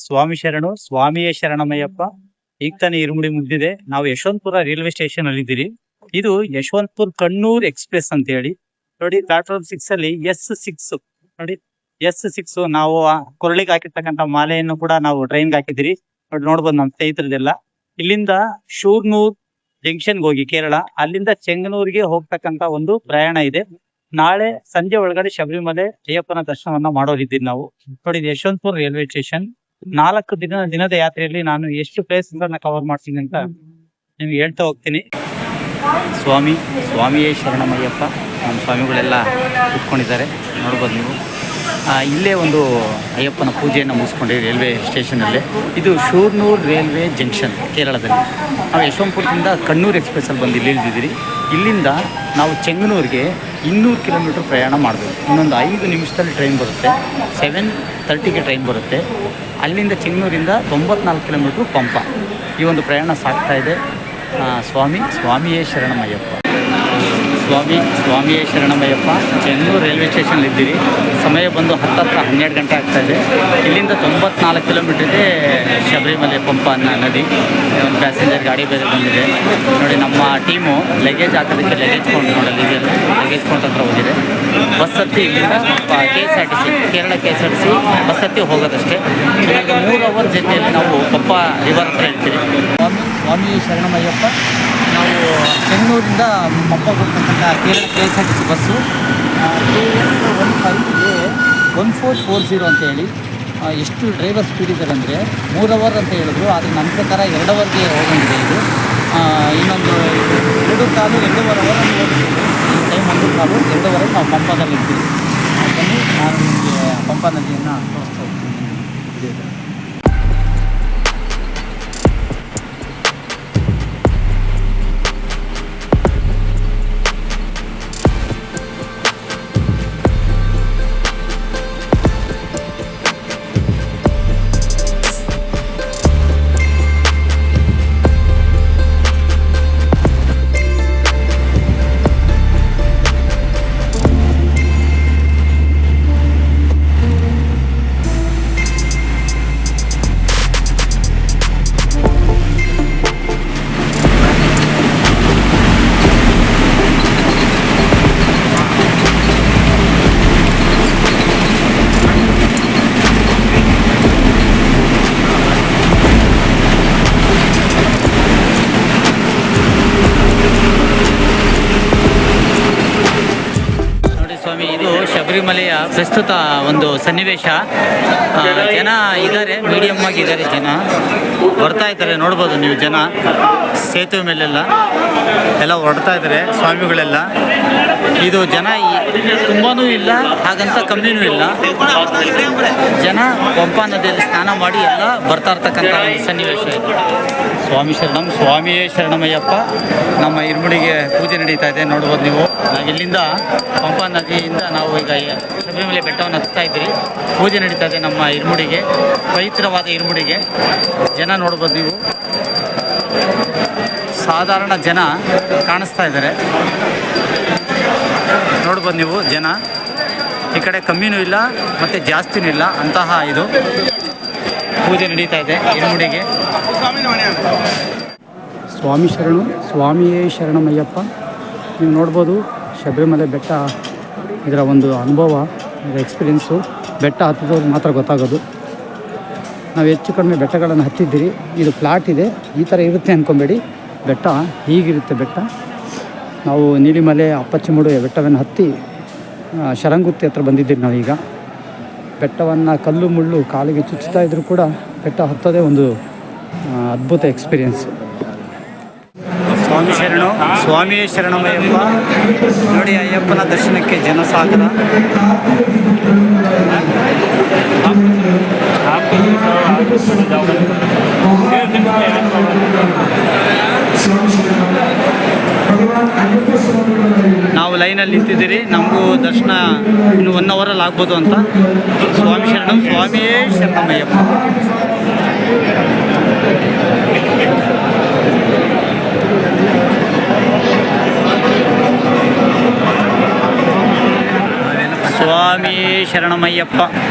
ಸ್ವಾಮಿ ಶರಣು, ಸ್ವಾಮಿಯೇ ಶರಣಮಯ್ಯಪ್ಪ. ಈಗ ತಾನೇ ಇರುಮುಡಿ ಮುಗ್ದಿದೆ. ನಾವು ಯಶವಂತಪುರ ರೈಲ್ವೆ ಸ್ಟೇಷನ್ ಅಲ್ಲಿ ಇದ್ದೀರಿ. ಇದು ಯಶವಂತಪುರ ಕಣ್ಣೂರ್ ಎಕ್ಸ್ಪ್ರೆಸ್ ಅಂತ ಹೇಳಿ ನೋಡಿ. ಪ್ಲಾಟ್ಫಾರ್ಮ್ 6 ಅಲ್ಲಿ S6 ನೋಡಿ. S6 ನಾವು ಕೊರಳಿಗೆ ಹಾಕಿರ್ತಕ್ಕಂಥ ಮಾಲೆಯನ್ನು ಕೂಡ ನಾವು ಟ್ರೈನ್ಗೆ ಹಾಕಿದಿರಿ. ನೋಡ್ಬೋದು ನಮ್ಮ ಸ್ನೇಹಿತರದೆಲ್ಲ. ಇಲ್ಲಿಂದ ಶೂರ್ನೂರ್ ಜಂಕ್ಷನ್ಗೆ ಹೋಗಿ ಕೇರಳ, ಅಲ್ಲಿಂದ ಚೆಂಗನೂರಿಗೆ ಹೋಗ್ತಕ್ಕಂತ ಒಂದು ಪ್ರಯಾಣ ಇದೆ. ನಾಳೆ ಸಂಜೆ ಒಳಗಡೆ ಶಬರಿಮಲೆ ಅಯ್ಯಪ್ಪನ ದರ್ಶನವನ್ನ ಮಾಡೋರಿದ್ದೀವಿ ನಾವು. ನೋಡಿ, ಯಶವಂತಪುರ ರೈಲ್ವೆ ಸ್ಟೇಷನ್ 4 ದಿನದ ಯಾತ್ರೆಯಲ್ಲಿ ನಾನು ಎಷ್ಟು ಪ್ಲೇಸ್ ಕವರ್ ಮಾಡ್ತೀನಿ ಅಂತ ನಿಮ್ಗೆ ಹೇಳ್ತಾ ಹೋಗ್ತೀನಿ. ಸ್ವಾಮಿಯೇ ಶರಣಮಯ್ಯಪ್ಪ. ನಮ್ಮ ಸ್ವಾಮಿಗಳೆಲ್ಲ ಕೂತ್ಕೊಂಡಿದ್ದಾರೆ, ನೋಡ್ಬೋದು ನೀವು. ಇಲ್ಲೇ ಒಂದು ಅಯ್ಯಪ್ಪನ ಪೂಜೆಯನ್ನು ಮುಗಿಸ್ಕೊಂಡ್ರಿ ರೈಲ್ವೆ ಸ್ಟೇಷನಲ್ಲಿ. ಇದು ಶೂರ್ನೂರ್ ರೈಲ್ವೆ ಜಂಕ್ಷನ್ ಕೇರಳದಲ್ಲಿ. ನಾವು ಯಶವಂತಪುರದಿಂದ ಕಣ್ಣೂರ್ ಎಕ್ಸ್ಪ್ರೆಸ್ಸಲ್ಲಿ ಬಂದು ಇಲ್ಲಿ ಇಳಿದಿದ್ದೀರಿ. ಇಲ್ಲಿಂದ ನಾವು ಚೆಂಗನೂರಿಗೆ 200 ಕಿಲೋಮೀಟ್ರ್ ಪ್ರಯಾಣ ಮಾಡಬೇಕು. ಇನ್ನೊಂದು 5 ನಿಮಿಷದಲ್ಲಿ ಟ್ರೈನ್ ಬರುತ್ತೆ. 7:30ಗೆ ಟ್ರೈನ್ ಬರುತ್ತೆ. ಅಲ್ಲಿಂದ ಚೆಂಗನೂರಿಂದ 94 ಕಿಲೋಮೀಟ್ರ್ ಪಂಪ. ಈ ಒಂದು ಪ್ರಯಾಣ ಸಾಗ್ತಾ ಇದೆ. ಸ್ವಾಮಿಯೇ ಶರಣಮಯ್ಯಪ್ಪ. ಸ್ವಾಮಿಯೇ ಶರಣಮಯ್ಯಪ್ಪ. ಚೆಂಗನೂರು ರೈಲ್ವೆ ಸ್ಟೇಷನ್ ಇದ್ದೀರಿ. ಸಮಯ ಬಂದು 12 ಗಂಟೆ ಆಗ್ತಾಯಿದೆ. ಇಲ್ಲಿಂದ 94 ಕಿಲೋಮೀಟ್ರ್ ಇದೆ ಶಬರಿಮಲೆ ಪಂಪ ನದಿ. ಒಂದು ಪ್ಯಾಸೆಂಜರ್ ಗಾಡಿ ಬೇರೆ ಬಂದಿದೆ ನೋಡಿ. ನಮ್ಮ ಟೀಮು ಲಗೇಜ್ ಹಾಕೋದಕ್ಕೆ ಲಗೇಜ್ ಕೌಂಟ್ ನೋಡಲ್ಲಿ ಇದೆಯಲ್ಲ, ಲಗೇಜ್ ಕೌಂಟ್ ಹತ್ರ ಹೋಗಿದೆ. ಬಸ್ ಹತ್ತಿ ಇಲ್ಲಿಂದ KSRTC ಕೇರಳ KSRTC ಬಸ್ ಹತ್ತಿ ಹೋಗೋದಷ್ಟೇ. ಇವಾಗ 3 ಅವರ್ ಜೊತೆಯಲ್ಲಿ ನಾವು ಪಂಪ ರಿವರ್ ಹತ್ರ ಇರ್ತೀವಿ. ಸ್ವಾಮಿಯೇ ಶರಣಮಯ್ಯಪ್ಪ. ನಾವು ಚೆಂಗನೂರಿಂದ ಪಂಪ ಹೋಗ್ತಕ್ಕಂಥ ಕೇರಳ KSRTC ಬಸ್ಸು KL15A1440 ಅಂತ ಹೇಳಿ. ಎಷ್ಟು ಡ್ರೈವರ್ ಸ್ಪೀಡ್ ಇದ್ದಾರೆ ಅಂದರೆ 3 ಅವರ್ ಅಂತ ಹೇಳಿದ್ರು, ಆದರೆ ನನ್ನ ಪ್ರಕಾರ 2 ಅವರ್ಗೆ ಹೋಗಂಗಿದೆ ಇದು. ಇನ್ನೊಂದು 2.25 ಅವರ್ ಹೋಗ್ತೀವಿ. ಈ ಟೈಮ್ 1.25 2 ಅವರ್ ನಾವು ಪಂಪದಲ್ಲಿ ಇರ್ತೀವಿ. ಬನ್ನಿ, ನಾನು ನಿಮಗೆ ಪಂಪ ನದಿಯನ್ನು ತೋರಿಸ್ತಾ ಹೋಗ್ತೀನಿ ವಿಡಿಯೋದಲ್ಲಿ. ಇದು ಶಬರಿಮಲೆಯ ಪ್ರಸ್ತುತ ಒಂದು ಸನ್ನಿವೇಶ. ಜನ ಇದ್ದಾರೆ, ಮೀಡಿಯಮ್ ಆಗಿದ್ದಾರೆ, ಜನ ಹೊರಡ್ತಾ ಇದ್ದಾರೆ. ನೋಡ್ಬೋದು ನೀವು, ಜನ ಸೇತುವೆ ಮೇಲೆಲ್ಲ ಎಲ್ಲ ಹೊರಡ್ತಾ ಇದ್ದಾರೆ ಸ್ವಾಮಿಗಳೆಲ್ಲ. ಇದು ಜನ ತುಂಬಾನೂ ಇಲ್ಲ, ಹಾಗಂತ ಕಮ್ಮಿನೂ ಇಲ್ಲ. ಜನ ಪಂಪಾ ನದಿಯಲ್ಲಿ ಸ್ನಾನ ಮಾಡಿ ಎಲ್ಲ ಬರ್ತಾ ಇರ್ತಕ್ಕಂಥ ಒಂದು ಸನ್ನಿವೇಶ ಇದು. ಸ್ವಾಮಿಯೇ ಶರಣಮಯ್ಯಪ್ಪ. ನಮ್ಮ ಇರುಮುಡಿಗೆ ಪೂಜೆ ನಡೀತಾ ಇದೆ, ನೋಡ್ಬೋದು ನೀವು. ಇಲ್ಲಿಂದ ಪಂಪಾ ನದಿಯಿಂದ ನಾವು ಈಗ ಶಬರಿಮಲೆ ಬೆಟ್ಟವನ್ನು ಹತ್ತಾ ಇದ್ದೀರಿ. ಪೂಜೆ ನಡೀತಾ ಇದೆ ನಮ್ಮ ಇರುಮುಡಿಗೆ, ಪವಿತ್ರವಾದ ಇರುಮುಡಿಗೆ. ಜನ ನೋಡ್ಬೋದು ನೀವು, ಸಾಧಾರಣ ಜನ ಕಾಣಿಸ್ತಾ ಇದ್ದಾರೆ, ನೋಡ್ಬೋದು ನೀವು. ಜನ ಈ ಕಡೆ ಕಮ್ಮಿನೂ ಇಲ್ಲ ಮತ್ತು ಜಾಸ್ತಿನೂ ಇಲ್ಲ, ಅಂತಹ ಇದು ಪೂಜೆ ನಡೀತಾ ಇದೆ ಇರುಮುಡಿಗೆ. ಸ್ವಾಮಿ ಶರಣು, ಸ್ವಾಮಿಯೇ ಶರಣಮಯ್ಯಪ್ಪ. ನೀವು ನೋಡ್ಬೋದು ಶಬರಿಮಲೆ ಬೆಟ್ಟ, ಇದರ ಒಂದು ಅನುಭವ, ಇದರ ಎಕ್ಸ್ಪೀರಿಯೆನ್ಸು ಬೆಟ್ಟ ಹತ್ತಿದವ್ರಿಗೆ ಮಾತ್ರ ಗೊತ್ತಾಗೋದು. ನಾವು ಹೆಚ್ಚು ಕಡಿಮೆ ಬೆಟ್ಟಗಳನ್ನು ಹತ್ತಿದ್ದೀರಿ. ಇದು ಫ್ಲಾಟ್ ಇದೆ, ಈ ಥರ ಇರುತ್ತೆ ಅಂದ್ಕೊಬೇಡಿ. ಬೆಟ್ಟ ಹೀಗಿರುತ್ತೆ ಬೆಟ್ಟ. ನಾವು ನೀಲಿಮಲೆ, ಅಪ್ಪಚ್ಚಿಮುಡು ಬೆಟ್ಟವನ್ನು ಹತ್ತಿ ಶರಂಗುತ್ತಿ ಹತ್ರ ಬಂದಿದ್ದೀರಿ ನಾವೀಗ. ಬೆಟ್ಟವನ್ನು ಕಲ್ಲು ಮುಳ್ಳು ಕಾಲಿಗೆ ಚುಚ್ಚುತ್ತಾ ಇದ್ದರೂ ಕೂಡ ಬೆಟ್ಟ ಹತ್ತೋದೇ ಒಂದು ಅದ್ಭುತ ಎಕ್ಸ್ಪೀರಿಯೆನ್ಸ್. ಸ್ವಾಮಿ ಶರಣು, ಸ್ವಾಮಿಯೇ ಶರಣಮಯ್ಯಪ್ಪ. ನೋಡಿ, ಅಯ್ಯಪ್ಪನ ದರ್ಶನಕ್ಕೆ ಜನಸಾಗರ. ನಾವು ಲೈನಲ್ಲಿ ನಿಂತಿದ್ದೀರಿ, ನಮಗೂ ದರ್ಶನ ಇನ್ನು 1 ಅವರಲ್ಲಿ ಆಗ್ಬೋದು ಅಂತ. ಸ್ವಾಮಿ ಶರಣು, ಸ್ವಾಮಿಯೇ ಶರಣಮಯ್ಯಪ್ಪ. ಸ್ವಾಮಿಯೇ ಶರಣಮಯ್ಯಪ್ಪ.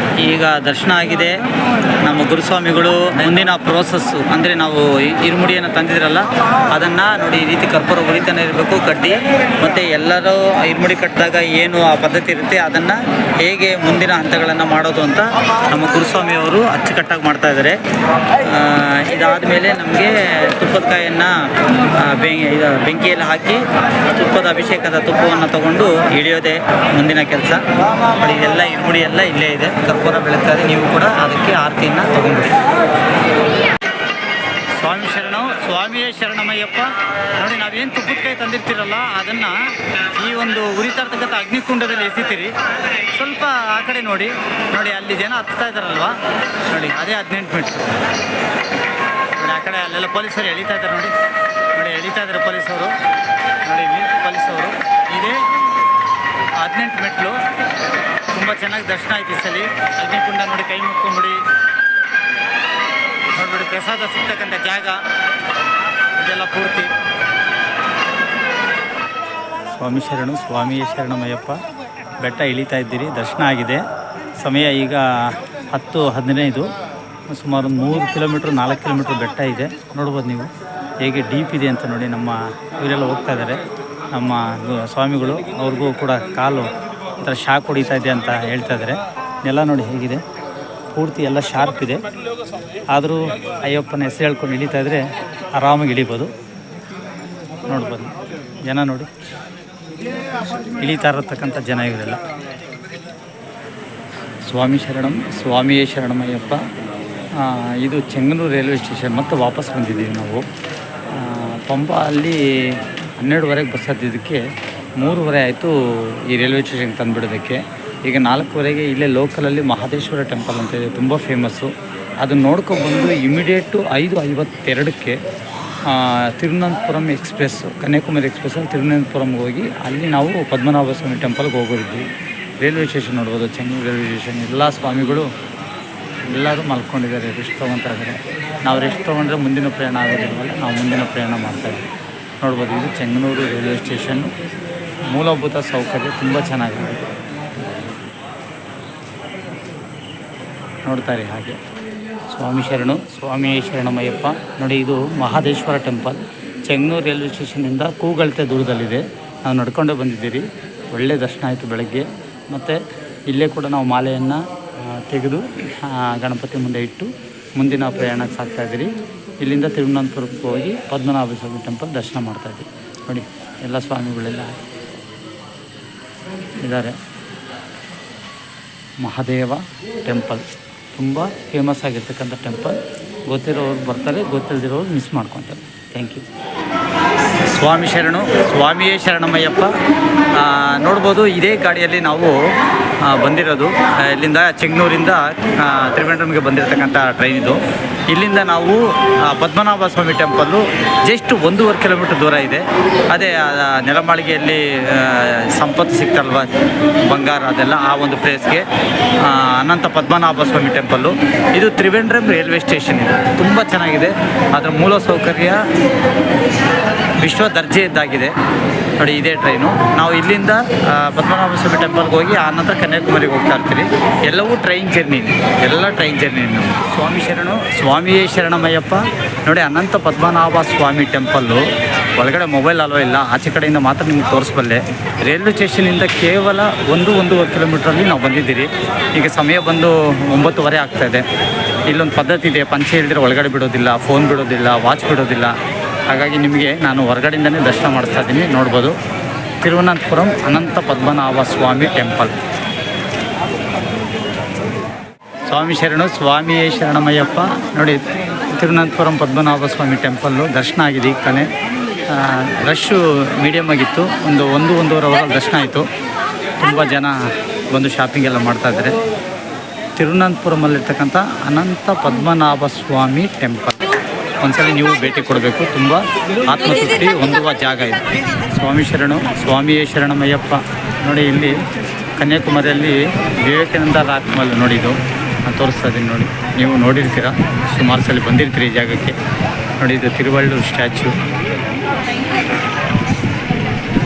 ಈಗ ದರ್ಶನ ಆಗಿದೆ. ನಮ್ಮ ಗುರುಸ್ವಾಮಿಗಳು ಮುಂದಿನ ಪ್ರೋಸೆಸ್ಸು ಅಂದರೆ ನಾವು ಇರುಮುಡಿಯನ್ನು ತಂದಿದ್ರಲ್ಲ ಅದನ್ನು ನೋಡಿ ಈ ರೀತಿ ಕರ್ಪೂರ ಉರಿತಾನೆ ಇರಬೇಕು ಕಡ್ಡಿ, ಮತ್ತು ಎಲ್ಲರೂ ಇರುಮುಡಿ ಕಟ್ಟಿದಾಗ ಏನು ಆ ಪದ್ಧತಿ ಇರುತ್ತೆ ಅದನ್ನು ಹೇಗೆ ಮುಂದಿನ ಹಂತಗಳನ್ನು ಮಾಡೋದು ಅಂತ ನಮ್ಮ ಗುರುಸ್ವಾಮಿಯವರು ಅಚ್ಚುಕಟ್ಟಾಗಿ ಮಾಡ್ತಾಯಿದ್ದಾರೆ. ಇದಾದ ಮೇಲೆ ನಮಗೆ ತುಪ್ಪದ ಕಾಯನ್ನು ಬೆಂಕಿಯಲ್ಲಿ ಹಾಕಿ ತುಪ್ಪದ ಅಭಿಷೇಕದ ತುಪ್ಪವನ್ನು ತಗೊಂಡು ಹಿಡಿಯೋದೇ ಮುಂದಿನ ಕೆಲಸ. ಇದೆಲ್ಲ ಇರುಮುಡಿ ಎಲ್ಲ ಇಲ್ಲೇ ಇದೆ, ಕರ್ಪೂರ ಬೆಳಗ್ತದೆ. ನೀವು ಕೂಡ ಅದಕ್ಕೆ ಆರತಿಯನ್ನು ತಗೊಂಡ್ಬಿಡಿ. ಸ್ವಾಮಿ ಶರಣು, ಸ್ವಾಮಿಯೇ ಶರಣಮಯ್ಯಪ್ಪ. ನೋಡಿ, ನಾವೇನು ತುಪ್ಪದ ಕಾಯಿ ತಂದಿರ್ತೀರಲ್ಲ ಅದನ್ನು ಈ ಒಂದು ಉರಿತಾ ಇರ್ತಕ್ಕಂಥ ಅಗ್ನಿಕುಂಡದಲ್ಲಿ ಎಸಿತೀರಿ. ಸ್ವಲ್ಪ ಆ ಕಡೆ ನೋಡಿ, ಅಲ್ಲಿ ಜನ ಹತ್ತಾ ಇದ್ದಾರಲ್ವ, ನೋಡಿ ಅದೇ 18 ಮೀಟ್ರ್. ನೋಡಿ ಆ ಕಡೆ ಅಲ್ಲೆಲ್ಲ ಪೊಲೀಸರು ಎಳಿತಾ ಇದ್ದಾರೆ, ನೋಡಿ ಎಳಿತಾ ಇದ್ದಾರೆ ಪೊಲೀಸವರು. ನೋಡಿ ಇಲ್ಲಿ ಪೊಲೀಸವರು. ಇದೇ 18 ಮೆಟ್ಲು. ತುಂಬ ಚೆನ್ನಾಗಿ ದರ್ಶನ ಆಯ್ತು ಈ ಸಲ. ಅಗ್ನಿಕುಂಡ ನೋಡಿ, ಕೈ ಮುಕ್ಕೊಂಬಿಡಿ. ನೋಡ್ಬಿಡಿ, ಪ್ರಸಾದ ಸಿಗ್ತಕ್ಕಂಥ ಜಾಗ ಇದೆಲ್ಲ ಪೂರ್ತಿ. ಸ್ವಾಮಿ ಶರಣು, ಸ್ವಾಮಿಯೇ ಶರಣಮಯ್ಯಪ್ಪ. ಬೆಟ್ಟ ಇಳಿತಾ ಇದ್ದೀರಿ, ದರ್ಶನ ಆಗಿದೆ. ಸಮಯ ಈಗ 10:15. ಸುಮಾರು 3 ಕಿಲೋಮೀಟ್ರ್ 4 ಕಿಲೋಮೀಟ್ರ್ ಬೆಟ್ಟ ಇದೆ. ನೋಡ್ಬೋದು ನೀವು ಹೇಗೆ ಡೀಪ್ ಇದೆ ಅಂತ. ನೋಡಿ, ನಮ್ಮ ಇವರೆಲ್ಲ ಹೋಗ್ತಾ ಇದ್ದಾರೆ, ನಮ್ಮ ಸ್ವಾಮಿಗಳು. ಅವ್ರಿಗೂ ಕೂಡ ಕಾಲು ಒಂಥರ ಶಾಕ್ ಹೊಡಿತಾ ಇದೆ ಅಂತ ಹೇಳ್ತಾ ಇದ್ದಾರೆ. ನೆಲ ನೋಡಿ ಹೇಗಿದೆ, ಪೂರ್ತಿ ಎಲ್ಲ ಶಾರ್ಪ್ ಇದೆ. ಆದರೂ ಅಯ್ಯಪ್ಪನ ಹೆಸರು ಹೇಳ್ಕೊಂಡು ಇಳಿತಾ ಇದ್ದರೆ ಆರಾಮಾಗಿ ಇಳಿಬೋದು. ನೋಡ್ಬೋದು ಜನ, ನೋಡಿ ಇಳಿತಾ ಇರತಕ್ಕಂಥ ಜನ ಇವರೆಲ್ಲ. ಸ್ವಾಮಿ ಶರಣಂ, ಸ್ವಾಮಿಯೇ ಶರಣಮಯ್ಯಪ್ಪ. ಇದು ಚೆಂಗನೂರು ರೈಲ್ವೆ ಸ್ಟೇಷನ್. ಮತ್ತು ವಾಪಸ್ ಬಂದಿದ್ದೀವಿ ನಾವು. ಪಂಬಾ ಅಲ್ಲಿ 12:30 ಬಸ್ ಹತ್ತಿದ್ದಕ್ಕೆ 3:30 ಆಯಿತು ಈ ರೈಲ್ವೆ ಸ್ಟೇಷನ್ಗೆ ತಂದುಬಿಡೋದಕ್ಕೆ. ಈಗ 4:15 ಇಲ್ಲೇ ಲೋಕಲಲ್ಲಿ ಮಹದೇಶ್ವರ ಟೆಂಪಲ್ ಅಂತ ಇದೆ, ತುಂಬ ಫೇಮಸ್ಸು. ಅದನ್ನು ನೋಡ್ಕೊಬಂದು ಇಮಿಡಿಯೇಟು 5:52ಕ್ಕೆ ತಿರುವನಂತಪುರಂ ಎಕ್ಸ್ಪ್ರೆಸ್ಸು, ಕನ್ಯಾಕುಮಾರಿ ಎಕ್ಸ್ಪ್ರೆಸ್ಸಲ್ಲಿ ತಿರುವನಂತಪುರಂಗೆ ಹೋಗಿ ಅಲ್ಲಿ ನಾವು ಪದ್ಮನಾಭ ಸ್ವಾಮಿ ಟೆಂಪಲ್ಗೆ ಹೋಗೋದಿದ್ವಿ. ರೈಲ್ವೆ ಸ್ಟೇಷನ್ ನೋಡ್ಬೋದು, ಚೆಂಗನೂರು ರೈಲ್ವೆ ಸ್ಟೇಷನ್. ಎಲ್ಲ ಸ್ವಾಮಿಗಳು ಎಲ್ಲರೂ ಮಲ್ಕೊಂಡಿದ್ದಾರೆ, ರೆಸ್ಟ್ ತೊಗೊತಾ ಇದ್ದಾರೆ. ನಾವು ರೆಸ್ಟ್ ತೊಗೊಂಡ್ರೆ ಮುಂದಿನ ಪ್ರಯಾಣ ಆಗೋದಿಲ್ವಲ್ಲ, ನಾವು ಮುಂದಿನ ಪ್ರಯಾಣ ಮಾಡ್ತಾಯಿದ್ವಿ. ನೋಡ್ಬೋದು, ಇದು ಚೆಂಗನೂರು ರೈಲ್ವೆ ಸ್ಟೇಷನ್ನು. ಮೂಲಭೂತ ಸೌಕರ್ಯ ತುಂಬ ಚೆನ್ನಾಗಿದೆ, ನೋಡ್ತಾರೆ ಹಾಗೆ. ಸ್ವಾಮಿ ಶರಣು, ಸ್ವಾಮಿಯೇ ಶರಣಮಯ್ಯಪ್ಪ. ನೋಡಿ, ಇದು ಮಹದೇಶ್ವರ ಟೆಂಪಲ್ ಚೆಂಗನೂರು ರೈಲ್ವೆ ಸ್ಟೇಷನಿಂದ ಕೂಗಳತೆ ದೂರದಲ್ಲಿದೆ. ನಾವು ನಡ್ಕೊಂಡೇ ಬಂದಿದ್ದೀರಿ. ಒಳ್ಳೆಯ ದರ್ಶನ ಆಯಿತು ಬೆಳಗ್ಗೆ. ಮತ್ತು ಇಲ್ಲೇ ಕೂಡ ನಾವು ಮಾಲೆಯನ್ನು ತೆಗೆದು ಗಣಪತಿ ಮುಂದೆ ಇಟ್ಟು ಮುಂದಿನ ಪ್ರಯಾಣಕ್ಕೆ ಸಾಗ್ತಾಯಿದ್ದೀರಿ. ಇಲ್ಲಿಂದ ತಿರುವನಂತಪುರಕ್ಕೆ ಹೋಗಿ ಪದ್ಮನಾಭ ಸ್ವಾಮಿ ಟೆಂಪಲ್ ದರ್ಶನ ಮಾಡ್ತಾಯಿದ್ವಿ. ನೋಡಿ, ಎಲ್ಲ ಸ್ವಾಮಿಗಳೆಲ್ಲ ಇದ್ದಾರೆ. ಮಹಾದೇವ ಟೆಂಪಲ್ ತುಂಬ ಫೇಮಸ್ ಆಗಿರ್ತಕ್ಕಂಥ ಟೆಂಪಲ್. ಗೊತ್ತಿರೋರು ಬರ್ತಾರೆ, ಗೊತ್ತಿಲ್ಲದಿರೋರು ಮಿಸ್ ಮಾಡ್ಕೊತಾರೆ. Thank you. ಸ್ವಾಮಿ ಶರಣು, ಸ್ವಾಮಿಯೇ ಶರಣಮಯ್ಯಪ್ಪ. ನೋಡ್ಬೋದು, ಇದೇ ಗಾಡಿಯಲ್ಲಿ ನಾವು ಬಂದಿರೋದು. ಇಲ್ಲಿಂದ ಚೆಂಗನೂರಿಂದ ತ್ರಿವೇಂದ್ರಂಗೆ ಬಂದಿರತಕ್ಕಂಥ ಟ್ರೈನ್ ಇದು. ಇಲ್ಲಿಂದ ನಾವು ಪದ್ಮನಾಭ ಸ್ವಾಮಿ ಟೆಂಪಲ್ಲು ಜಸ್ಟ್ 1.5 ಕಿಲೋಮೀಟ್ರ್ ದೂರ ಇದೆ. ಅದೇ ನೆಲಮಾಳಿಗೆಯಲ್ಲಿ ಸಂಪತ್ತು ಸಿಗ್ತಲ್ವ, ಬಂಗಾರ ಅದೆಲ್ಲ, ಆ ಒಂದು ಪ್ಲೇಸ್ಗೆ ಅನಂತ ಪದ್ಮನಾಭ ಸ್ವಾಮಿ ಟೆಂಪಲ್ಲು. ಇದು ತ್ರಿವೇಂದ್ರಂ ರೈಲ್ವೆ ಸ್ಟೇಷನ್. ಇದು ತುಂಬ ಚೆನ್ನಾಗಿದೆ. ಅದರ ಮೂಲ ಸೌಕರ್ಯ ವಿಶ್ವ ದರ್ಜೆಯದ್ದಾಗಿದೆ. ನೋಡಿ, ಇದೇ ಟ್ರೈನು. ನಾವು ಇಲ್ಲಿಂದ ಪದ್ಮನಾಭ ಸ್ವಾಮಿ ಟೆಂಪಲ್ಗೆ ಹೋಗಿ ಆನಂತರ ಕನ್ಯಾಕುಮಾರಿಗೆ ಹೋಗ್ತಾ ಇರ್ತೀರಿ. ಎಲ್ಲವೂ ಟ್ರೈನ್ ಜರ್ನಿ, ಎಲ್ಲ ಟ್ರೈನ್ ಜರ್ನಿ. ಸ್ವಾಮಿ ಶರಣು, ಸ್ವಾಮಿಯೇ ಶರಣಮಯ್ಯಪ್ಪ. ನೋಡಿ, ಅನಂತ ಪದ್ಮನಾಭ ಸ್ವಾಮಿ ಟೆಂಪಲ್ಲು ಒಳಗಡೆ ಮೊಬೈಲ್ ಅಲೋ ಇಲ್ಲ, ಆಚೆ ಕಡೆಯಿಂದ ಮಾತ್ರ ನಿಮ್ಗೆ ತೋರಿಸ್ಬಲ್ಲೆ. ರೈಲ್ವೆ ಸ್ಟೇಷನಿಂದ ಕೇವಲ 1-1.5 ಕಿಲೋಮೀಟ್ರಲ್ಲಿ ನಾವು ಬಂದಿದ್ದೀರಿ. ಈಗ ಸಮಯ ಬಂದು 9:30 ಆಗ್ತಾಯಿದೆ. ಇಲ್ಲೊಂದು ಪದ್ಧತಿ ಇದೆ, ಪಂಚೆ ಇಲ್ದಿರೋ ಒಳಗಡೆ ಬಿಡೋದಿಲ್ಲ, ಫೋನ್ ಬಿಡೋದಿಲ್ಲ, ವಾಚ್ ಬಿಡೋದಿಲ್ಲ. ಹಾಗಾಗಿ ನಿಮಗೆ ನಾನು ಹೊರಗಡೆಯಿಂದನೇ ದರ್ಶನ ಮಾಡಿಸ್ತಾ ಇದ್ದೀನಿ. ನೋಡ್ಬೋದು, ತಿರುವನಂತಪುರಂ ಅನಂತ ಪದ್ಮನಾಭ ಸ್ವಾಮಿ ಟೆಂಪಲ್. ಸ್ವಾಮಿ ಶರಣು, ಸ್ವಾಮಿಯೇ ಶರಣಮಯ್ಯಪ್ಪ. ನೋಡಿ, ತಿರುವನಂತಪುರಂ ಪದ್ಮನಾಭ ಸ್ವಾಮಿ ಟೆಂಪಲ್ಲು ದರ್ಶನ ಆಗಿದೆ. ಈಗ ತಾನೇ ರಶ್ಶು ಮೀಡಿಯಮ್ ಆಗಿತ್ತು. 1-1.5 ಅವರಲ್ಲಿ ದರ್ಶನ ಆಯಿತು. ತುಂಬ ಜನ ಬಂದು ಶಾಪಿಂಗ್ ಎಲ್ಲ ಮಾಡ್ತಾಯಿದ್ದಾರೆ. ತಿರುವನಂತಪುರಮಲ್ಲಿರ್ತಕ್ಕಂಥ ಅನಂತ ಪದ್ಮನಾಭ ಸ್ವಾಮಿ ಟೆಂಪಲ್ ಒಂದ್ಸಲ ನೀವು ಭೇಟಿ ಕೊಡಬೇಕು. ತುಂಬ ಆತ್ಮತೃಪ್ತಿ ಹೊಂದುವ ಜಾಗ ಇದು. ಸ್ವಾಮಿ ಶರಣು, ಸ್ವಾಮಿಯೇ ಶರಣಮಯ್ಯಪ್ಪ. ನೋಡಿ, ಇಲ್ಲಿ ಕನ್ಯಾಕುಮಾರಿಯಲ್ಲಿ ವಿವೇಕಾನಂದ ರಾಕ್ ಮಹಲ್ ನೋಡಿದ್ದು ನಾನು ತೋರಿಸ್ತಾ ಇದ್ದೀನಿ. ನೋಡಿ, ನೀವು ನೋಡಿರ್ತೀರ, ಸುಮಾರು ಸಲ ಬಂದಿರ್ತೀರಿ ಈ ಜಾಗಕ್ಕೆ. ನೋಡಿ, ಇದು ತಿರುವಳ್ಳೂರು ಸ್ಟ್ಯಾಚ್ಯು.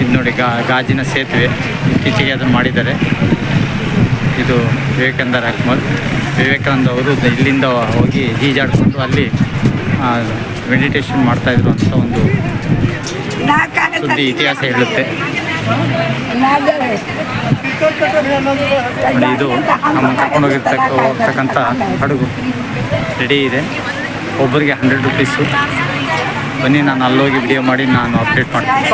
ಇದು ನೋಡಿ, ಗಾಜಿನ ಸೇತುವೆ, ಇತ್ತೀಚೆಗೆ ಅದನ್ನು ಮಾಡಿದ್ದಾರೆ. ಇದು ವಿವೇಕಾನಂದ ರಾಕ್ ಮಹಲ್. ವಿವೇಕಾನಂದ ಅವರು ಇಲ್ಲಿಂದ ಹೋಗಿ ಈಜಾಡಿಕೊಂಡು ಅಲ್ಲಿ ಮೆಡಿಟೇಷನ್ ಮಾಡ್ತಾಯಿದ್ರು ಅಂತ ಒಂದು ಸುದ್ದಿ ಇತಿಹಾಸ ಹೇಳುತ್ತೆ. ನೋಡಿ, ಇದು ನಮ್ಮ ಹೋಗ್ತಕ್ಕಂಥ ಹಡಗು ರೆಡಿ ಇದೆ. ಒಬ್ಬರಿಗೆ 100 ರೂಪೀಸು. ಬನ್ನಿ, ನಾನು ಅಲ್ಲೋಗಿ ವಿಡಿಯೋ ಮಾಡಿ ನಾನು ಅಪ್ಡೇಟ್ ಮಾಡ್ತೀನಿ.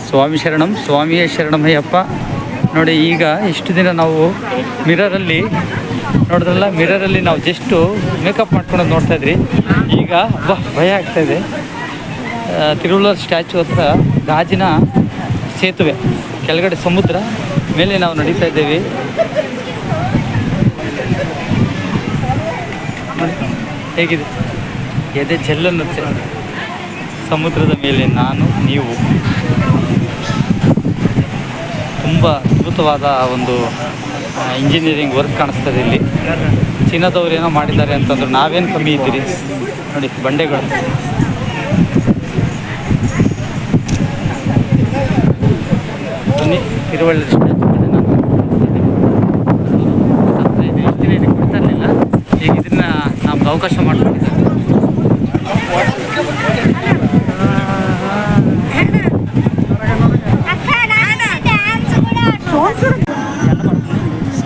ಸ್ವಾಮಿ ಶರಣಂ, ಸ್ವಾಮಿಯೇ ಶರಣಮಯ್ಯಪ್ಪ. ನೋಡಿ, ಈಗ ಇಷ್ಟು ದಿನ ನಾವು ಮಿರರಲ್ಲಿ ನೋಡಿದ್ರಲ್ಲ, ಮಿರರಲ್ಲಿ ನಾವು ಜಸ್ಟು ಮೇಕಪ್ ಮಾಡ್ಕೊಂಡು ನೋಡ್ತಾಯಿದ್ರಿ. ಈಗ ಭಯ ಆಗ್ತಾಯಿದೆ. ತಿರುವಳ್ಳೂರು ಸ್ಟ್ಯಾಚು ಹತ್ರ ಗಾಜಿನ ಸೇತುವೆ, ಕೆಳಗಡೆ ಸಮುದ್ರ, ಮೇಲೆ ನಾವು ನಡೀತಾ ಇದ್ದೇವೆ. ಹೇಗಿದೆ? ಎದೆ ಜಲ್ಲನ್ನುತ್ತೆ. ಸಮುದ್ರದ ಮೇಲೆ ನಾನು, ನೀವು. ತುಂಬ ಅದ್ಭುತವಾದ ಒಂದು ಇಂಜಿನಿಯರಿಂಗ್ ವರ್ಕ್ ಕಾಣಿಸ್ತದೆ ಇಲ್ಲಿ. ಚೀನಾದವ್ರು ಏನೋ ಮಾಡಿದ್ದಾರೆ ಅಂತಂದ್ರೆ ನಾವೇನು ಕಮ್ಮಿ ಇದ್ದೀರಿ. ನೋಡಿ, ಬಂಡೆಗಳು. ಬನ್ನಿ, ತಿರುವಳ್ಳೂರು ಸ್ಟ್ಯಾಚು ಕಡೆ ನಾನು ಕೊಡ್ತಾ ಇರಲಿಲ್ಲ. ಈಗ ಇದನ್ನು ನಮ್ಗೆ ಅವಕಾಶ ಮಾಡ್ಕೊಂಡಿದ್ದೀವಿ.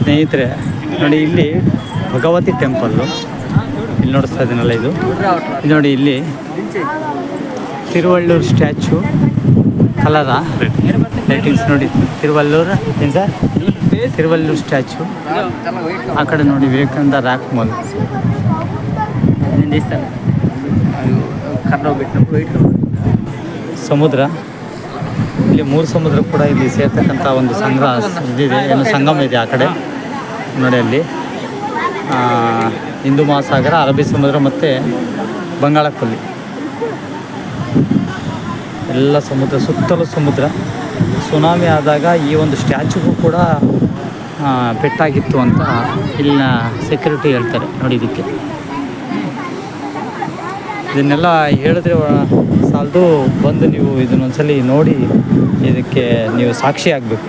ಸ್ನೇಹಿತರೆ ನೋಡಿ, ಇಲ್ಲಿ ಭಗವತಿ ಟೆಂಪಲ್ಲು ಇಲ್ಲಿ ನೋಡಿಸ್ತಾ ಇದ್ದೀನಲ್ಲ, ಇದು ನೋಡಿ. ಇಲ್ಲಿ ತಿರುವಳ್ಳೂರು ಸ್ಟ್ಯಾಚು ಕಲರ ಲೈಟಿಂಗ್ಸ್ ನೋಡಿ. ತಿರುವಳ್ಳೂರು ಏನು ಸರ್? ತಿರುವಳ್ಳೂರು ಸ್ಟ್ಯಾಚು. ಆ ಕಡೆ ನೋಡಿ ವಿವೇಕಾನಂದ ರಾಕ್ ಮಾಲ್. ಸಮುದ್ರ, ಇಲ್ಲಿ 3 ಸಮುದ್ರ ಕೂಡ ಇಲ್ಲಿ ಸೇರ್ತಕ್ಕಂಥ ಒಂದು ಇದಿದೆ, ಏನು ಸಂಗಮ ಇದೆ ಆ ಕಡೆ ನೋಡಿ. ಅಲ್ಲಿ ಹಿಂದೂ ಮಹಾಸಾಗರ, ಅರಬ್ಬಿ ಸಮುದ್ರ ಮತ್ತು ಬಂಗಾಳಕೊಲ್ಲಿ ಎಲ್ಲ ಸಮುದ್ರ, ಸುತ್ತಲೂ ಸಮುದ್ರ. ಸುನಾಮಿ ಆದಾಗ ಈ ಒಂದು ಸ್ಟ್ಯಾಚುಗೂ ಕೂಡ ಪೆಟ್ಟಾಗಿತ್ತು ಅಂತ ಇಲ್ಲಿನ ಸೆಕ್ಯೂರಿಟಿ ಹೇಳ್ತಾರೆ. ನೋಡಿ, ಇದನ್ನೆಲ್ಲ ಹೇಳಿದ್ರೆ ಸಾಲದು, ಬಂದು ನೀವು ಇದನ್ನೊಂದ್ಸಲಿ ನೋಡಿ, ಇದಕ್ಕೆ ನೀವು ಸಾಕ್ಷಿ ಆಗಬೇಕು.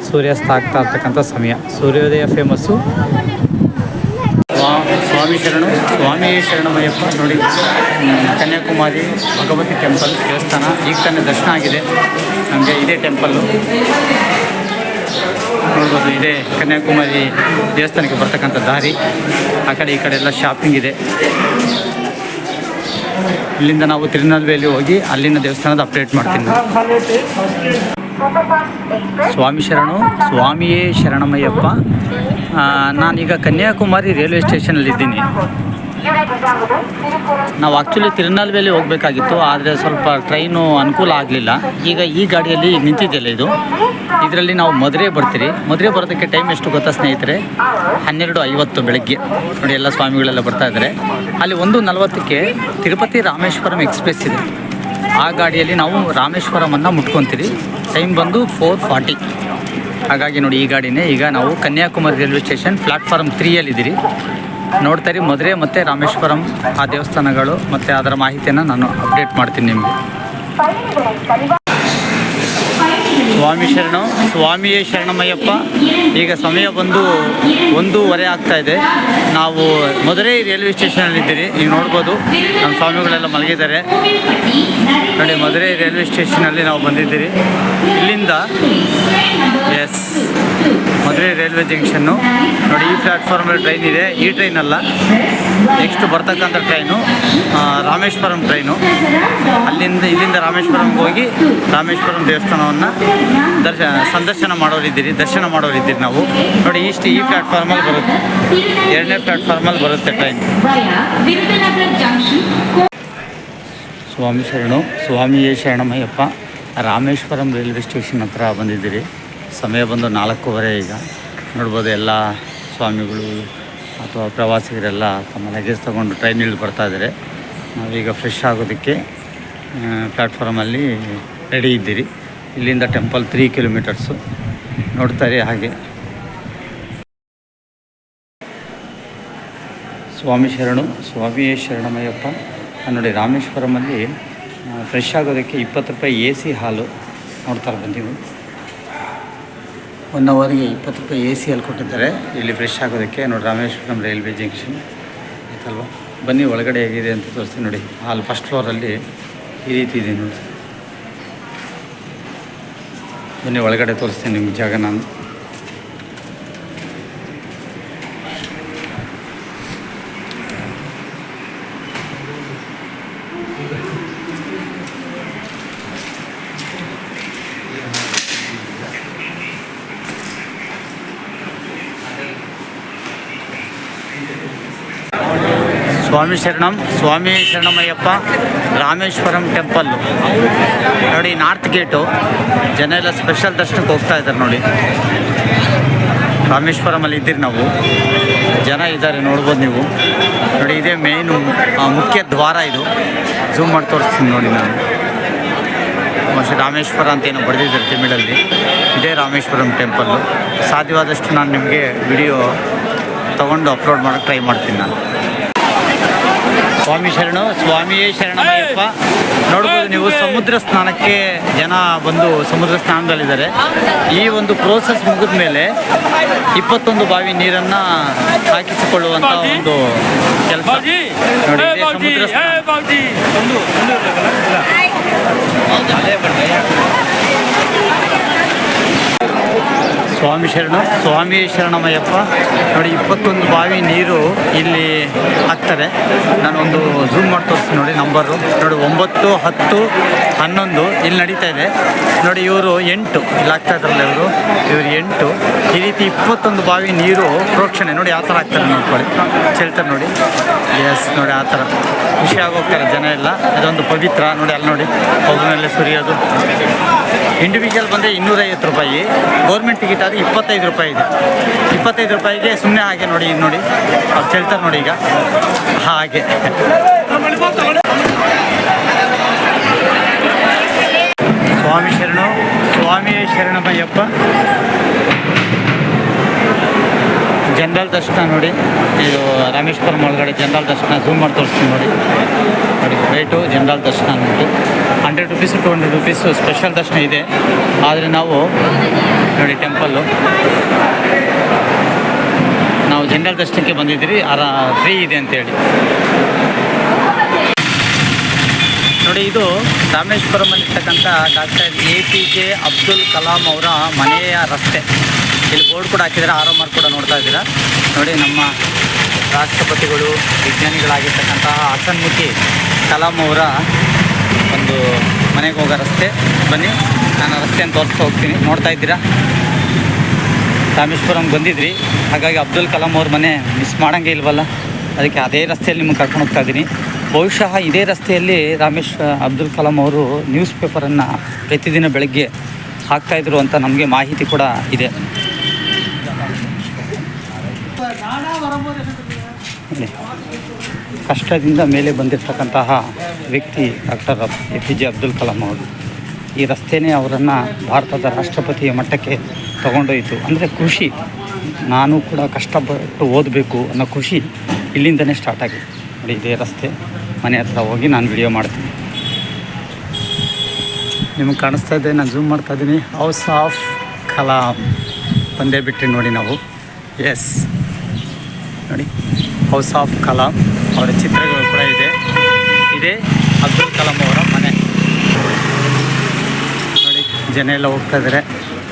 ಸೂರ್ಯಾಸ್ತ ಆಗ್ತಾ ಇರ್ತಕ್ಕಂಥ ಸಮಯ, ಸೂರ್ಯೋದಯ ಫೇಮಸ್ಸು. ಸ್ವಾಮಿ ಶರಣು, ಸ್ವಾಮಿಯೇ ಶರಣಮಯ್ಯಪ್ಪ. ನೋಡಿ, ಕನ್ಯಾಕುಮಾರಿ ಭಗವತಿ ಟೆಂಪಲ್ ದೇವಸ್ಥಾನ ಈಗ ತಾನೇ ದರ್ಶನ ಆಗಿದೆ ನಮಗೆ. ಇದೇ ಟೆಂಪಲ್ಲು ನೋಡ್ಬೋದು. ಇದೇ ಕನ್ಯಾಕುಮಾರಿ ದೇವಸ್ಥಾನಕ್ಕೆ ಬರ್ತಕ್ಕಂಥ ದಾರಿ. ಆ ಕಡೆ ಈ ಕಡೆ ಎಲ್ಲ ಶಾಪಿಂಗ್ ಇದೆ. ಇಲ್ಲಿಂದ ನಾವು ತಿರುನಲ್ವೇಲಿ ಹೋಗಿ ಅಲ್ಲಿನ ದೇವಸ್ಥಾನದ ಅಪ್ಡೇಟ್ ಮಾಡ್ತೀನಿ. ಸ್ವಾಮಿ ಶರಣು, ಸ್ವಾಮಿಯೇ ಶರಣಮಯ್ಯಪ್ಪ. ನಾನೀಗ ಕನ್ಯಾಕುಮಾರಿ ರೈಲ್ವೆ ಸ್ಟೇಷನಲ್ಲಿದ್ದೀನಿ. ನಾವು ಆ್ಯಕ್ಚುಲಿ ತಿರುನಲ್ವೇಲಿ ಹೋಗಬೇಕಾಗಿತ್ತು, ಆದರೆ ಸ್ವಲ್ಪ ಟ್ರೈನು ಅನುಕೂಲ ಆಗಲಿಲ್ಲ. ಈಗ ಈ ಗಾಡಿಯಲ್ಲಿ ನಿಂತಿದೆಯಲ್ಲ, ಇದರಲ್ಲಿ ನಾವು ಮದುವೆ ಬರ್ತೀರಿ. ಮದುವೆ ಬರೋದಕ್ಕೆ ಟೈಮ್ ಎಷ್ಟು ಗೊತ್ತಾ ಸ್ನೇಹಿತರೆ? 12:50 ಬೆಳಗ್ಗೆ. ನೋಡಿ, ಎಲ್ಲ ಸ್ವಾಮಿಗಳೆಲ್ಲ ಬರ್ತಾ ಇದ್ದಾರೆ. ಅಲ್ಲಿ 1:40ಕ್ಕೆ ತಿರುಪತಿ ರಾಮೇಶ್ವರಂ ಎಕ್ಸ್ಪ್ರೆಸ್ ಇದೆ. ಆ ಗಾಡಿಯಲ್ಲಿ ನಾವು ರಾಮೇಶ್ವರಮನ್ನು ಮುಟ್ಕೊತೀರಿ. ಟೈಮ್ ಬಂದು 4:40. ಹಾಗಾಗಿ ನೋಡಿ, ಈ ಗಾಡಿನೇ. ಈಗ ನಾವು ಕನ್ಯಾಕುಮಾರಿ ರೈಲ್ವೆ ಸ್ಟೇಷನ್ ಪ್ಲಾಟ್ಫಾರ್ಮ್ 3ಯಲ್ಲಿದ್ದೀರಿ. ನೋಡ್ತಾರಿ ಮದುವೆ ಮತ್ತು ರಾಮೇಶ್ವರಂ ಆ ದೇವಸ್ಥಾನಗಳು ಮತ್ತು ಅದರ ಮಾಹಿತಿಯನ್ನು ನಾನು ಅಪ್ಡೇಟ್ ಮಾಡ್ತೀನಿ ನಿಮಗೆ. ಸ್ವಾಮಿ ಶರಣು, ಸ್ವಾಮಿಯೇ ಶರಣಮಯ್ಯಪ್ಪ. ಈಗ ಸಮಯ ಬಂದು 1:15 ಆಗ್ತಾಯಿದೆ. ನಾವು ಮಧುರೈ ರೈಲ್ವೆ ಸ್ಟೇಷನಲ್ಲಿದ್ದೀರಿ. ಈಗ ನೋಡ್ಬೋದು, ನಮ್ಮ ಸ್ವಾಮಿಗಳೆಲ್ಲ ಮಲಗಿದ್ದಾರೆ ನೋಡಿ. ಮಧುರೈ ರೈಲ್ವೆ ಸ್ಟೇಷನಲ್ಲಿ ನಾವು ಬಂದಿದ್ದೀರಿ. ಇಲ್ಲಿಂದ ಮಧುರೈ ರೈಲ್ವೆ ಜಂಕ್ಷನ್ನು ನೋಡಿ. ಈ ಪ್ಲ್ಯಾಟ್ಫಾರ್ಮಲ್ಲಿ ಟ್ರೈನ್ ಇದೆ. ಈ ಟ್ರೈನ್ ಅಲ್ಲ, ನೆಕ್ಸ್ಟ್ ಬರ್ತಕ್ಕಂಥ ಟ್ರೈನು ರಾಮೇಶ್ವರಂ ಟ್ರೈನು. ಇಲ್ಲಿಂದ ರಾಮೇಶ್ವರಂಗೆ ಹೋಗಿ ರಾಮೇಶ್ವರಂ ದೇವಸ್ಥಾನವನ್ನು ದರ್ಶನ ಮಾಡೋರಿದ್ದೀರಿ ನಾವು ನೋಡಿ. ಈ ಪ್ಲ್ಯಾಟ್ಫಾರ್ಮಲ್ಲಿ ಬರುತ್ತೆ, 2ನೇ ಪ್ಲ್ಯಾಟ್ಫಾರ್ಮಲ್ಲಿ ಬರುತ್ತೆ ಟ್ರೈನ್. ಸ್ವಾಮಿಯೇ ಶರಣಮಯ್ಯಪ್ಪ. ರಾಮೇಶ್ವರಂ ರೈಲ್ವೆ ಸ್ಟೇಷನ್ ಹತ್ರ ಬಂದಿದ್ದೀರಿ. ಸಮಯ ಬಂದು 4:15 ಈಗ. ನೋಡ್ಬೋದು ಎಲ್ಲ ಸ್ವಾಮಿಗಳು ಅಥವಾ ಪ್ರವಾಸಿಗರೆಲ್ಲ ತಮ್ಮ ಲಗೇಜ್ ತೊಗೊಂಡು ಟ್ರೈನ್ ಇಳಿದು ಬರ್ತಾಯಿದ್ದಾರೆ. ನಾವೀಗ ಫ್ರೆಶ್ ಆಗೋದಕ್ಕೆ ಪ್ಲ್ಯಾಟ್ಫಾರ್ಮಲ್ಲಿ ರೆಡಿ ಇದ್ದೀರಿ. ಇಲ್ಲಿಂದ ಟೆಂಪಲ್ 3 ಕಿಲೋಮೀಟರ್ಸು ನೋಡ್ತಾರೆ. ಹಾಗೆ ಸ್ವಾಮಿಯೇ ಶರಣಮಯ್ಯಪ್ಪ ನೋಡಿ. ರಾಮೇಶ್ವರಮಲ್ಲಿ ಫ್ರೆಶ್ ಆಗೋದಕ್ಕೆ 20 ರೂಪಾಯಿ AC ಹಾಲು ನೋಡ್ತಾರೆ ಬಂದೀವಿ. 1 ಅವರ್ಗೆ 20 ರೂಪಾಯಿ AC ಹಾಲು ಕೊಟ್ಟಿದ್ದಾರೆ ಇಲ್ಲಿ ಫ್ರೆಶ್ ಆಗೋದಕ್ಕೆ ನೋಡಿ. ರಾಮೇಶ್ವರಂ ರೈಲ್ವೆ ಜಂಕ್ಷನ್ ಆಯ್ತಲ್ವ. ಬನ್ನಿ ಒಳಗಡೆ ಹೇಗಿದೆ ಅಂತ ತೋರಿಸ್ತೀನಿ ನೋಡಿ. ಹಾಲು ಫಸ್ಟ್ ಫ್ಲೋರಲ್ಲಿ ಈ ರೀತಿ ಇದೆ ನೋಡಿ. ಬನ್ನಿ ಒಳಗಡೆ ತೋರಿಸ್ತೀನಿ ನಿಮ್ಗೆ ಜಾಗ ನಾನು. ಸ್ವಾಮಿಯೇ ಶರಣಮಯ್ಯಪ್ಪ ರಾಮೇಶ್ವರಂ ಟೆಂಪಲ್ಲು ನೋಡಿ. North gate. ಜನ ಎಲ್ಲ ಸ್ಪೆಷಲ್ ದರ್ಶನಕ್ಕೆ ಹೋಗ್ತಾ ಇದ್ದಾರೆ ನೋಡಿ. ರಾಮೇಶ್ವರಮಲ್ಲಿ ಇದ್ದೀರಿ ನಾವು. ಜನ ಇದ್ದಾರೆ ನೋಡ್ಬೋದು ನೀವು ನೋಡಿ. ಇದೇ ಮೇಯ್ನು ಮುಖ್ಯ ದ್ವಾರ. ಇದು ಝೂಮ್ ಮಾಡಿ ತೋರಿಸ್ತೀನಿ ನೋಡಿ ನಾನು. ರಾಮೇಶ್ವರ ಅಂತ ಏನೋ ಬರೆದಿದ್ದಾರೆ ತಮಿಳಲ್ಲಿ. ಇದೇ ರಾಮೇಶ್ವರಂ ಟೆಂಪಲ್ಲು. ಸಾಧ್ಯವಾದಷ್ಟು ನಾನು ನಿಮಗೆ ವಿಡಿಯೋ ತೊಗೊಂಡು ಅಪ್ಲೋಡ್ ಮಾಡೋಕ್ಕೆ ಟ್ರೈ ಮಾಡ್ತೀನಿ ನಾನು. ಸ್ವಾಮಿಯೇ ಶರಣಮಯ್ಯಪ್ಪ. ನೋಡ್ಬೋದು ನೀವು, ಸಮುದ್ರ ಸ್ನಾನಕ್ಕೆ ಜನ ಬಂದು ಸಮುದ್ರ ಸ್ನಾನದಲ್ಲಿದ್ದಾರೆ. ಈ ಒಂದು ಪ್ರೋಸೆಸ್ ಮುಗಿದ ಮೇಲೆ 21 ಬಾವಿ ನೀರನ್ನು ಹಾಕಿಸಿಕೊಳ್ಳುವಂಥ ಒಂದು ಕೆಲಸ ನೋಡಿ. ಸಮುದ್ರ ಸ್ವಾಮಿಯೇ ಶರಣಮಯ್ಯಪ್ಪ ನೋಡಿ. 21 ಬಾವಿ ನೀರು ಇಲ್ಲಿ ಹಾಕ್ತಾರೆ. ನಾನೊಂದು ಝೂಮ್ ಮಾಡಿ ತೋರಿಸ್ತೀನಿ ನೋಡಿ. ನಂಬರು ನೋಡಿ 9, 10, 11 ಇಲ್ಲಿ ನಡೀತಾ ಇದೆ ನೋಡಿ. ಇವರು 8 ಇಲ್ಲಿ ಆಗ್ತಾ ಇದ್ರಲ್ಲ ಇವರು 8. ಈ ರೀತಿ 21 ಬಾವಿ ನೀರು ಪ್ರೋಕ್ಷಣೆ ನೋಡಿ. ಆ ಥರ ಆಗ್ತಾರೆ ನೋಡ್ಕೊಳ್ಳಿ. ಚೆಲ್ತಾರೆ ನೋಡಿ. ಎಸ್ ನೋಡಿ, ಆ ಥರ ಖುಷಿಯಾಗಿ ಹೋಗ್ತಾರೆ ಜನ ಎಲ್ಲ. ಅದೊಂದು ಪವಿತ್ರ ನೋಡಿ. ಅಲ್ಲಿ ನೋಡಿ ಹೊಗನಲ್ಲಿ ಸುರಿಯೋದು. ಇಂಡಿವಿಜುವಲ್ ಬಂದರೆ 250 ರೂಪಾಯಿ. ಗೌರ್ಮೆಂಟ್ ಟಿಕೆಟ್ ಆದರೆ 25 ರೂಪಾಯಿ ಇದೆ. 25 ರೂಪಾಯಿಗೆ ಸುಮ್ಮನೆ ಹಾಗೆ ನೋಡಿ. ಇದು ನೋಡಿ ಅವ್ರು ಚೆಲ್ತಾರೆ ನೋಡಿ. ಈಗ ಹಾಗೆ ಸ್ವಾಮಿಯೇ ಶರಣಮಯ್ಯಪ್ಪ. ಜನರಲ್ ದರ್ಶನ ನೋಡಿ. ಇದು ರಾಮೇಶ್ವರಂ ಒಳಗಡೆ ಜನರಲ್ ದರ್ಶನ ಝೂಮ್ ಮಾಡಿ ತೋರಿಸ್ತೀನಿ ನೋಡಿ. ರೇಟು ಜನರಲ್ ದರ್ಶನ ಅಂದ್ಬಿಟ್ಟು 100 ರೂಪೀಸು 200 ರೂಪೀಸು ಸ್ಪೆಷಲ್ ದರ್ಶನ ಇದೆ. ಆದರೆ ನಾವು ನೋಡಿ ಟೆಂಪಲ್ಲು ನಾವು ಜನರಲ್ ದರ್ಶನಕ್ಕೆ ಬಂದಿದ್ದೀರಿ. ಫ್ರೀ ಇದೆ ಅಂತೇಳಿ ನೋಡಿ. ಇದು ರಾಮೇಶ್ವರಮಲ್ಲಿರ್ತಕ್ಕಂಥ ಡಾಕ್ಟರ್ APJ ಅಬ್ದುಲ್ ಕಲಾಂ ಅವರ ಮನೆಯ ರಸ್ತೆ. ಇಲ್ಲಿ ಬೋರ್ಡ್ ಕೂಡ ಹಾಕಿದ್ದಾರೆ. RMR ಕೂಡ ನೋಡ್ತಾ ಇದ್ದೀರಾ ನೋಡಿ. ನಮ್ಮ ರಾಷ್ಟ್ರಪತಿಗಳು, ವಿಜ್ಞಾನಿಗಳಾಗಿರ್ತಕ್ಕಂತಹ ಹಸನ್ಮುಖಿ ಕಲಾಂ ಅವರ ಒಂದು ಮನೆಗೆ ಹೋಗೋ ರಸ್ತೆ. ಬನ್ನಿ ನಾನು ರಸ್ತೆಯನ್ನು ತೋರಿಸ್ತಾ ಹೋಗ್ತೀನಿ. ನೋಡ್ತಾ ಇದ್ದೀರಾ, ರಾಮೇಶ್ವರಂ ಬಂದಿದ್ರಿ, ಹಾಗಾಗಿ ಅಬ್ದುಲ್ ಕಲಾಂ ಅವ್ರ ಮನೆ ಮಿಸ್ ಮಾಡೋಂಗೆ ಇಲ್ವಲ್ಲ. ಅದಕ್ಕೆ ಅದೇ ರಸ್ತೆಯಲ್ಲಿ ನಿಮಗೆ ಕರ್ಕೊಂಡು ಹೋಗ್ತಾ ಇದ್ದೀನಿ. ಬಹುಶಃ ಇದೇ ರಸ್ತೆಯಲ್ಲಿ ಅಬ್ದುಲ್ ಕಲಾಂ ಅವರು ನ್ಯೂಸ್ ಪೇಪರನ್ನು ಪ್ರತಿದಿನ ಬೆಳಗ್ಗೆ ಹಾಕ್ತಾಯಿದ್ರು ಅಂತ ನಮಗೆ ಮಾಹಿತಿ ಕೂಡ ಇದೆ. ಕಷ್ಟದಿಂದ ಮೇಲೆ ಬಂದಿರತಕ್ಕಂತಹ ವ್ಯಕ್ತಿ ಡಾಕ್ಟರ್ APJ ಅಬ್ದುಲ್ ಕಲಾಂ ಅವರು. ಈ ರಸ್ತೆಯೇ ಅವರನ್ನು ಭಾರತದ ರಾಷ್ಟ್ರಪತಿಯ ಮಟ್ಟಕ್ಕೆ ತಗೊಂಡೋಯಿತು. ಅಂದರೆ ಖುಷಿ, ನಾನು ಕೂಡ ಕಷ್ಟಪಟ್ಟು ಓದಬೇಕು ಅನ್ನೋ ಖುಷಿ ಇಲ್ಲಿಂದನೇ ಸ್ಟಾರ್ಟ್ ಆಗಿದೆ ನೋಡಿ. ಇದೇ ರಸ್ತೆ ಮನೆ ಹತ್ರ ಹೋಗಿ ನಾನು ವಿಡಿಯೋ ಮಾಡ್ತೀನಿ. ನಿಮಗೆ ಕಾಣಿಸ್ತಾ ಇದೆ, ನಾನು ಝೂಮ್ ಮಾಡ್ತಾ ಇದ್ದೀನಿ. ಹೌಸ್ ಆಫ್ ಕಲಾಂ ಬಂದೇ ಬಿಟ್ಟರೆ ನೋಡಿ ನಾವು. ಎಸ್ ನೋಡಿ, ಹೌಸ್ ಆಫ್ ಕಲಾಂ ಅವರ ಚಿತ್ರಗಳು ಕೂಡ ಇದೆ. ಇದೇ ಅಬ್ದುಲ್ ಕಲಾಂ ಅವರ ಮನೆ ನೋಡಿ. ಜನ ಎಲ್ಲ ಹೋಗ್ತಾ ಇದ್ದಾರೆ.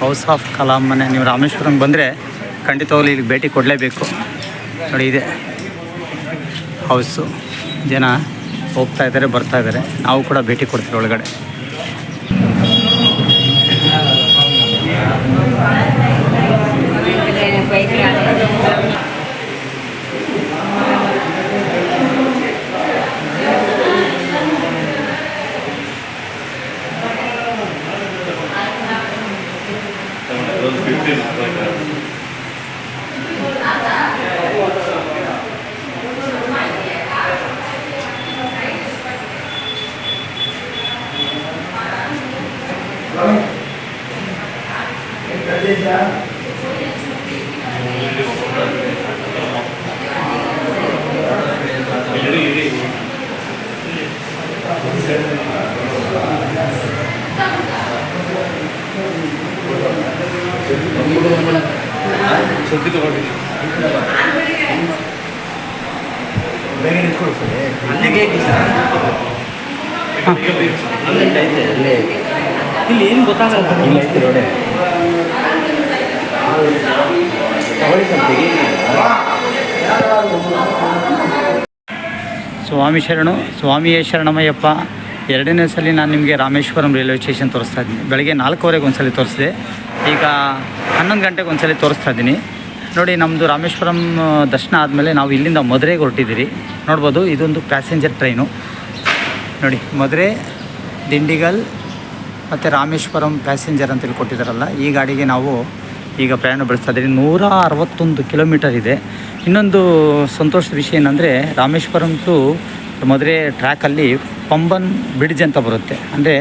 ಹೌಸ್ ಆಫ್ ಕಲಾಂ ಮನೆ. ನೀವು ರಾಮೇಶ್ವರಂ ಬಂದರೆ ಖಂಡಿತವಾಗ್ಲೂ ಇಲ್ಲಿಗೆ ಭೇಟಿ ಕೊಡಲೇಬೇಕು. ನೋಡಿ ಇದೆ ಹೌಸು, ಜನ ಹೋಗ್ತಾ ಇದ್ದಾರೆ ಬರ್ತಾ ಇದ್ದಾರೆ. ನಾವು ಕೂಡ ಭೇಟಿ ಕೊಡ್ತೀವಿ ಒಳಗಡೆ. ಇಲ್ಲಿ ಏನು ಗೊತ್ತಾಗಲ್ಲ. ಸ್ವಾಮಿ ಶರಣು, ಸ್ವಾಮಿಯೇ ಶರಣಮಯ್ಯಪ್ಪ. ಎರಡನೇ ಸಲ ನಾನು ನಿಮಗೆ ರಾಮೇಶ್ವರಂ ರೈಲ್ವೆ ಸ್ಟೇಷನ್ ತೋರಿಸ್ತಾ ಇದ್ದೀನಿ. ಬೆಳಗ್ಗೆ 4:15 ಒಂದ್ಸಲ ತೋರಿಸಿದೆ, ಈಗ 11 ಗಂಟೆಗೆ ಒಂದ್ಸಲ ತೋರಿಸ್ತಾ ಇದ್ದೀನಿ. ನೋಡಿ, ನಮ್ಮದು ರಾಮೇಶ್ವರಂ ದರ್ಶನ ಆದಮೇಲೆ ನಾವು ಇಲ್ಲಿಂದ ಮಧುರೆಗೆ ಹೊರಟಿದ್ದೀರಿ. ನೋಡ್ಬೋದು, ಇದೊಂದು ಪ್ಯಾಸೆಂಜರ್ ಟ್ರೈನು. ನೋಡಿ, ಮಧುರೆ, ದಿಂಡಿಗಲ್ ಮತ್ತು ರಾಮೇಶ್ವರಂ ಪ್ಯಾಸೆಂಜರ್ ಅಂತೇಳಿ ಕೊಟ್ಟಿದ್ದಾರಲ್ಲ, ಈ ಗಾಡಿಗೆ ನಾವು ಈಗ ಪ್ರಯಾಣ ಬೆಳೆಸ್ತಾ ಇದ್ದೀವಿ. 161 ಕಿಲೋಮೀಟರ್ ಇದೆ. ಇನ್ನೊಂದು ಸಂತೋಷದ ವಿಷಯ ಏನಂದರೆ, ರಾಮೇಶ್ವರಂ ಟು ಮಧುರೆ ಟ್ರ್ಯಾಕಲ್ಲಿ ಪಂಬನ್ ಬ್ರಿಡ್ಜ್ ಅಂತ ಬರುತ್ತೆ. ಅಂದರೆ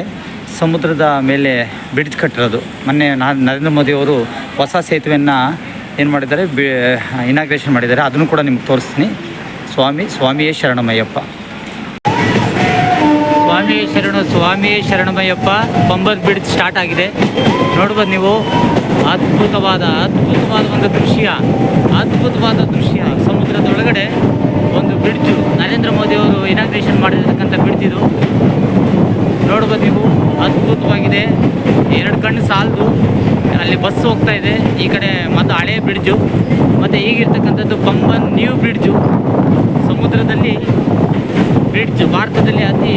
ಸಮುದ್ರದ ಮೇಲೆ ಬ್ರಿಡ್ಜ್ ಕಟ್ಟಿರೋದು. ಮೊನ್ನೆ ನರೇಂದ್ರ ಮೋದಿಯವರು ಹೊಸ ಸೇತುವೆಯನ್ನು ಏನು ಮಾಡಿದ್ದಾರೆ, ಇನಾಗ್ರೇಷನ್ ಮಾಡಿದ್ದಾರೆ. ಅದನ್ನು ಕೂಡ ನಿಮ್ಗೆ ತೋರಿಸ್ತೀನಿ. ಸ್ವಾಮಿಯೇ ಶರಣಮಯ್ಯಪ್ಪ. ಸ್ವಾಮಿಯೇ ಶರಣು, ಸ್ವಾಮಿಯೇ ಶರಣಮಯ್ಯಪ್ಪ. ಪಂಬನ್ ಬ್ರಿಡ್ಜ್ ಸ್ಟಾರ್ಟ್ ಆಗಿದೆ. ನೋಡ್ಬೋದು ನೀವು, ಅದ್ಭುತವಾದ ಒಂದು ದೃಶ್ಯ, ಅದ್ಭುತವಾದ ದೃಶ್ಯ. ಸಮುದ್ರದ ಒಳಗಡೆ ಒಂದು ಬ್ರಿಡ್ಜು, ನರೇಂದ್ರ ಮೋದಿಯವರು ಇನಾಗ್ರೇಷನ್ ಮಾಡಿರ್ತಕ್ಕಂಥ ಬ್ರಿಡ್ಜ್ ಇದು. ನೋಡ್ಬೋದು ನೀವು, ಅದ್ಭುತವಾಗಿದೆ. 2 ಕಣ್ಣು ಸಾಲದು. ಅಲ್ಲಿ ಬಸ್ ಹೋಗ್ತಾ ಇದೆ ಈ ಕಡೆ, ಮತ್ತು ಹಳೆ ಬ್ರಿಡ್ಜು, ಮತ್ತು ಈಗಿರ್ತಕ್ಕಂಥದ್ದು ಪಂಬನ್ ನ್ಯೂ ಬ್ರಿಡ್ಜು. ಸಮುದ್ರದಲ್ಲಿ ಬ್ರಿಡ್ಜ್ ಭಾರತದಲ್ಲಿ ಅತಿ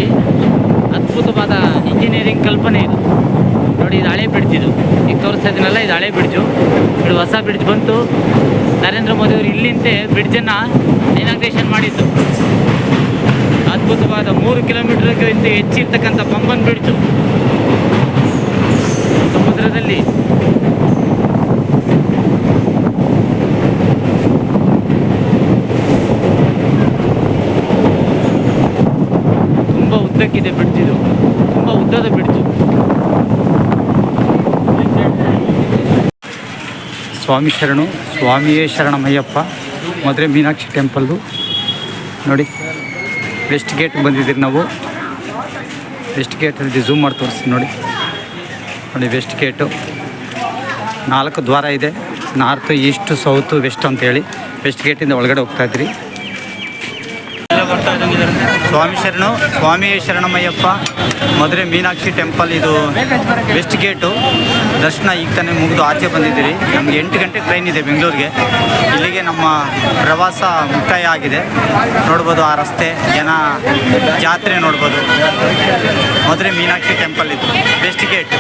ಅದ್ಭುತವಾದ ಇಂಜಿನಿಯರಿಂಗ್ ಕಲ್ಪನೆ ಇದು. ನೋಡಿ, ಇದು ಹಳೆ ಬ್ರಿಡ್ಜ್. ಇದು ಈಗ ತೋರಿಸ್ತಾ ಇದ್ದೀನಲ್ಲ, ಇದು ಹಳೆ ಬ್ರಿಡ್ಜು. ಇದು ಹೊಸ ಬ್ರಿಡ್ಜ್ ಬಂತು. ನರೇಂದ್ರ ಮೋದಿಯವರು ಇಲ್ಲಿಂತೆ ಬ್ರಿಡ್ಜನ್ನು ಇನಾಗ್ರೇಷನ್ ಮಾಡಿದ್ದು. ಅದ್ಭುತವಾದ 3 ಕಿಲೋಮೀಟರ್ಗಿಂತ ಹೆಚ್ಚಿರ್ತಕ್ಕಂಥ ಪಂಬನ್ ಬ್ರಿಡ್ಜು ಸಮುದ್ರದಲ್ಲಿ. ತುಂಬ ಉದ್ದಕ್ಕಿದೆ ಬ್ರಿಡ್ಜ್ ಇದು, ತುಂಬ ಉದ್ದದ ಬ್ರಿಡ್ಜು. ಸ್ವಾಮಿ ಶರಣು, ಸ್ವಾಮಿಯೇ ಶರಣಮಯ್ಯಪ್ಪ. ಮಧುರೆ ಮೀನಾಕ್ಷಿ ಟೆಂಪಲ್ಲು. ನೋಡಿ, ವೆಸ್ಟ್ ಗೇಟ್ ಬಂದಿದ್ದೀರಿ ನಾವು. ವೆಸ್ಟ್ ಗೇಟಲ್ಲಿ ಝೂಮ್ ಮಾಡಿ ತೋರಿಸ್ತೀನಿ. ನೋಡಿ, ವೆಸ್ಟ್ ಗೇಟು 4 ದ್ವಾರ ಇದೆ. ನಾರ್ತ್, ಈಸ್ಟ್, ಸೌತು, ವೆಸ್ಟ್ ಅಂತೇಳಿ ವೆಸ್ಟ್ ಗೇಟಿಂದ ಒಳಗಡೆ ಹೋಗ್ತಾ ಇದ್ರಿ. ಸ್ವಾಮಿ ಶರಣು, ಸ್ವಾಮಿಯೇ ಶರಣಮಯ್ಯಪ್ಪ. ಮಧುರೆ ಮೀನಾಕ್ಷಿ ಟೆಂಪಲ್, ಇದು ವೆಸ್ಟ್ ಗೇಟು. ದರ್ಶನ ಈಗ ತಾನೇ ಮುಗಿದು ಆಚೆ ಬಂದಿದ್ದೀರಿ. ನಮಗೆ 8 ಗಂಟೆಗೆ ಟ್ರೈನ್ ಇದೆ ಬೆಂಗಳೂರಿಗೆ. ಇಲ್ಲಿಗೆ ನಮ್ಮ ಪ್ರವಾಸ ಮುಕ್ತಾಯ ಆಗಿದೆ. ನೋಡ್ಬೋದು ಆ ರಸ್ತೆ, ಜನ, ಜಾತ್ರೆ ನೋಡ್ಬೋದು. ಮಧುರೆ ಮೀನಾಕ್ಷಿ ಟೆಂಪಲ್ ಇದು ವೆಸ್ಟ್ ಗೇಟ್.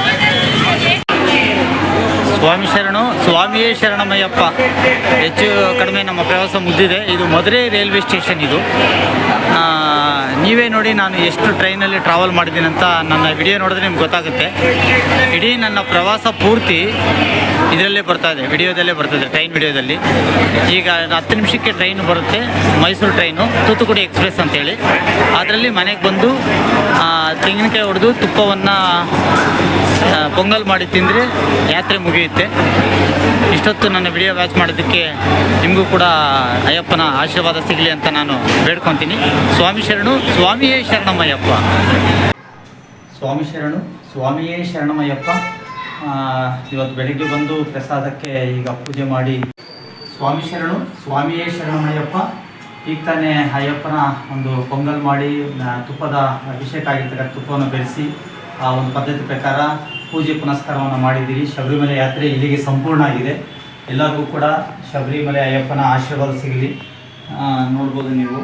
ಸ್ವಾಮಿ ಶರಣು, ಸ್ವಾಮಿಯೇ ಶರಣಮಯ್ಯಪ್ಪ. ಹೆಚ್ಚು ಕಡಿಮೆ ನಮ್ಮ ಪ್ರವಾಸ ಮುಗಿದಿದೆ. ಇದು ಮಧುರೆ ರೈಲ್ವೆ ಸ್ಟೇಷನ್. ಇದು ನೀವೇ ನೋಡಿ, ನಾನು ಎಷ್ಟು ಟ್ರೈನಲ್ಲಿ ಟ್ರಾವೆಲ್ ಮಾಡಿದ್ದೀನಿ ಅಂತ ನನ್ನ ವಿಡಿಯೋ ನೋಡಿದ್ರೆ ನಿಮ್ಗೆ ಗೊತ್ತಾಗುತ್ತೆ. ಇಡೀ ನನ್ನ ಪ್ರವಾಸ ಪೂರ್ತಿ ಇದರಲ್ಲೇ ಬರ್ತಾಯಿದೆ, ವಿಡಿಯೋದಲ್ಲೇ ಬರ್ತದೆ, ಟ್ರೈನ್ ವಿಡಿಯೋದಲ್ಲಿ. ಈಗ 10 ನಿಮಿಷಕ್ಕೆ ಟ್ರೈನ್ ಬರುತ್ತೆ, ಮೈಸೂರು ಟ್ರೈನು, ತೂತುಕುಡಿ ಎಕ್ಸ್ಪ್ರೆಸ್ ಅಂತೇಳಿ. ಅದರಲ್ಲಿ ಮನೆಗೆ ಬಂದು ತೆಂಗಿನಕಾಯಿ ಹೊಡೆದು ತುಪ್ಪವನ್ನು ಪೊಂಗಲ್ ಮಾಡಿ ತಿಂದರೆ ಯಾತ್ರೆ ಮುಗಿಯುತ್ತೆ. ಇಷ್ಟೊತ್ತು ನನ್ನ ವಿಡಿಯೋ ವಾಚ್ ಮಾಡೋದಕ್ಕೆ ನಿಮಗೂ ಕೂಡ ಅಯ್ಯಪ್ಪನ ಆಶೀರ್ವಾದ ಸಿಗಲಿ ಅಂತ ನಾನು ಬೇಡ್ಕೊತೀನಿ. ಸ್ವಾಮಿ ಶರಣು, ಸ್ವಾಮಿಯೇ ಶರಣಮಯ್ಯಪ್ಪ. ಸ್ವಾಮಿ ಶರಣು, ಸ್ವಾಮಿಯೇ ಶರಣಮಯ್ಯಪ್ಪ. ಇವತ್ತು ಬೆಳಿಗ್ಗೆ ಬಂದು ಪ್ರಸಾದಕ್ಕೆ ಈಗ ಪೂಜೆ ಮಾಡಿ. ಸ್ವಾಮಿ ಶರಣು, ಸ್ವಾಮಿಯೇ ಶರಣಮಯ್ಯಪ್ಪ. ಈಗ ತಾನೇ ಅಯ್ಯಪ್ಪನ ಒಂದು ಪೊಂಗಲ್ ಮಾಡಿ ತುಪ್ಪದ ಅಭಿಷೇಕ ಆಗಿರ್ತಕ್ಕಂಥ ತುಪ್ಪವನ್ನು ಬೆರೆಸಿ ಆ ಒಂದು ಪದ್ಧತಿ ಪ್ರಕಾರ ಪೂಜೆ ಪುನಸ್ಕಾರವನ್ನು ಮಾಡಿದ್ದೀರಿ. ಶಬರಿಮಲೆ ಯಾತ್ರೆ ಇಲ್ಲಿಗೆ ಸಂಪೂರ್ಣ ಆಗಿದೆ. ಎಲ್ಲರಿಗೂ ಕೂಡ ಶಬರಿಮಲೆ ಅಯ್ಯಪ್ಪನ ಆಶೀರ್ವಾದ ಸಿಗಲಿ. ನೋಡ್ಬೋದು ನೀವು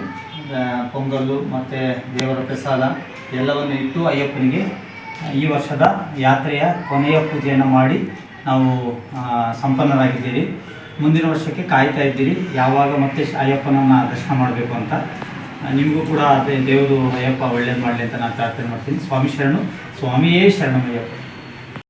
ಪೊಂಗಲ್ಲು ಮತ್ತು ದೇವರ ಪ್ರಸಾದ ಎಲ್ಲವನ್ನು ಇಟ್ಟು ಅಯ್ಯಪ್ಪನಿಗೆ ಈ ವರ್ಷದ ಯಾತ್ರೆಯ ಕೊನೆಯ ಪೂಜೆಯನ್ನು ಮಾಡಿ ನಾವು ಸಂಪನ್ನರಾಗಿದ್ದೀರಿ. ಮುಂದಿನ ವರ್ಷಕ್ಕೆ ಕಾಯ್ತಾ ಇದ್ದೀರಿ ಯಾವಾಗ ಮತ್ತೆ ಅಯ್ಯಪ್ಪನನ್ನು ದರ್ಶನ ಮಾಡಬೇಕು ಅಂತ. ನಿಮಗೂ ಕೂಡ ಅದೇ ದೇವರು ಅಯ್ಯಪ್ಪ ಒಳ್ಳೇದು ಮಾಡಲಿ ಅಂತ ನಾನು ಪ್ರಾರ್ಥನೆ ಮಾಡ್ತೀನಿ. ಸ್ವಾಮಿ ಶರಣು, ಸ್ವಾಮಿಯೇ ಶರಣಮಯ್ಯಪ್ಪ.